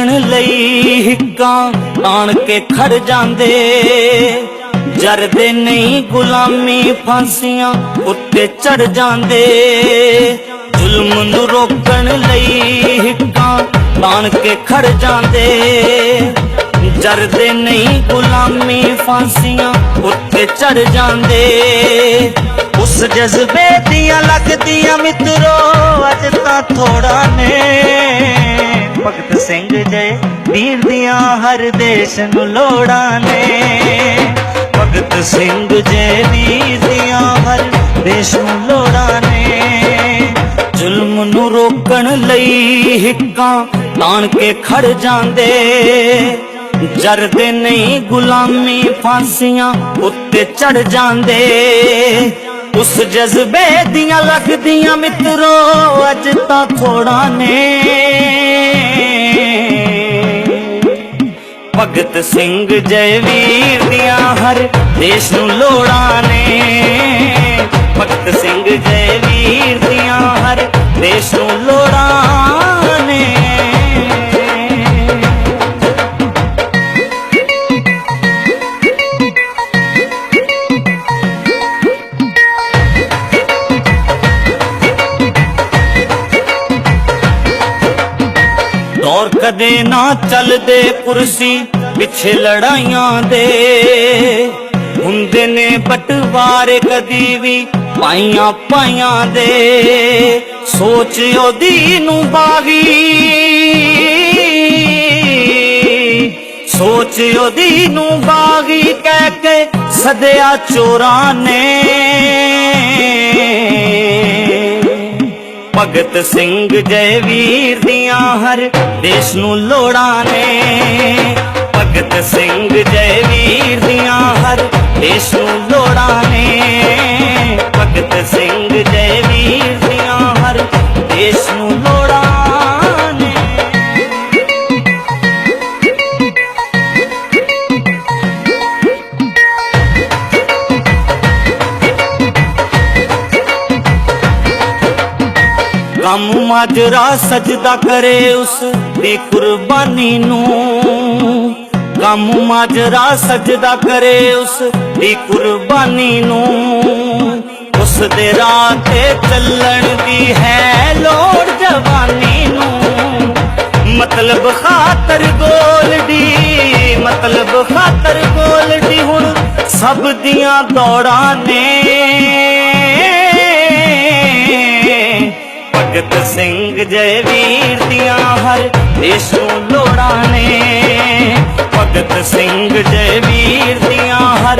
रोकण लई हिक्कां ताण के खड़ जांदे। जरदे नहीं गुलामी फांसियां उत्ते चढ़ जांदे। जुल्म नूं रोकण लई हिक्कां ताण के खड़ जांदे। जरदे नहीं गुलामी फांसियां उत्ते चढ़ जांदे। उस जज्बे दियां लगदियां मित्रो अज तां थोड़ा ने। भगत सिंह जय वीर दियां हर देश नूं लोड़ां ने। भगत सिंह जय वीर दियां हर देश नूं लोड़ां ने। जुल्म नूं रोकण लई हिक्कां ताण के खड़ जांदे। जरदे नहीं गुलामी फांसियां उत्ते चढ़ जांदे। उस जज्बे दियां लगदियां मित्रो अज तां थोड़ा ने। भगत सिंह जय वीर दियां हर देश नूं लोड़ां ने। भगत सिंह जय वीर दियां हर देश नूं लोड़ां ने। दौर कदे ना चलदे कुर्सी पिछे लड़ाइयां दे। हुंदे ने बटवारे कदी भी पाइयां पाइयां दे। सोच ओदी नूं बागी, सोच ओदी नूं बागी कह के सदया चोरां ने। भगत सिंह जय वीर दियां हर देश नूं लोड़ां ने। भगत सिंह जय वीर दियां हर देश नूं लोड़ां ने। भगत सिंह जय वीर दियां हर देश नूं लोड़ां ने। गम माजरा सजदा करे उस दी कुर्बानी नूं। गम माजरा सजदा करे उस दी कुर्बानी नूं। उस दे राह ते चलण दी है लोड़ जवानी नूं। मतलब खातर गोलडी, मतलब खातर गोलडी हुण सब दियां दौड़ां ने। भगत सिंह जय वीर दियां हर देश नूं लोड़ां ने। भगत सिंह जय वीर दियां हर